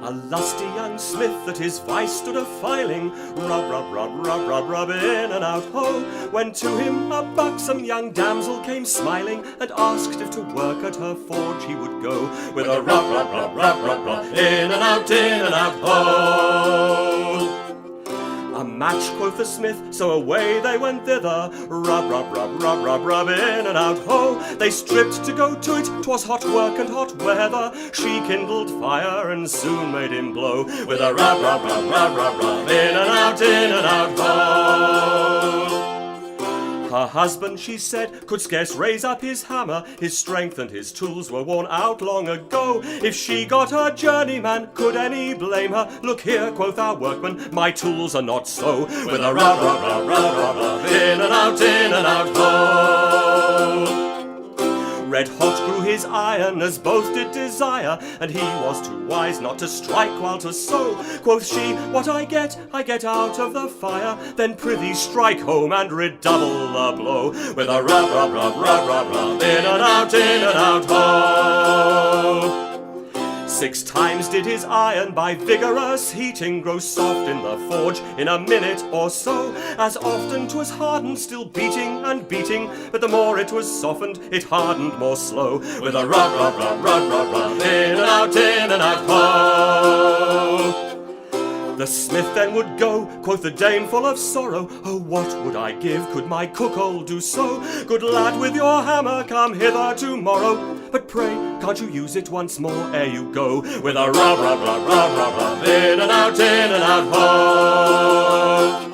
A lusty young smith at his vice stood a-filing, rub, rub, rub, rub, rub, rub, in and out, ho, when to him a buxom young damsel came smiling, and asked if to work at her forge he would go, with a rub, rub, rub, rub, rub, rub, in and out, ho. A match, quoth the smith, so away they went thither, rub, rub, rub, rub, rub, rub, in and out, ho. They stripped to go to it, 'twas hot work and hot weather. She kindled fire and soon made him blow, with a rub, rub, rub, rub, rub, rub, in and out, ho. Her husband, she said, could scarce raise up his hammer, his strength and his tools were worn out long ago. If she got her journeyman, could any blame her? Look here, quoth our workman, my tools are not so, with a rub, rub, rub, rub, rub, rub, in and out, ho. Red hot grew his iron, as both did desire, and he was too wise not to strike while 'twas so. Quoth she, what I get out of the fire, then prithee strike home and redouble the blow, with a rub, rub, rub, rub, rub, rub, in and out, ho. 6 times did his iron by vigorous heating grow soft in the forge in a minute or so. As often 'twas hardened, still beating and beating, but the more it was softened, it hardened more slow, with a rub, rub, rub, rub, rub, rub, in and out, ho. The smith then would go, quoth the dame full of sorrow, oh, what would I give could my cook-old do so? Good lad, with your hammer come hither tomorrow, but pray, can't you use it once more ere you go, with a rub, rub, rub, rub, rub, rub, in and out, ho.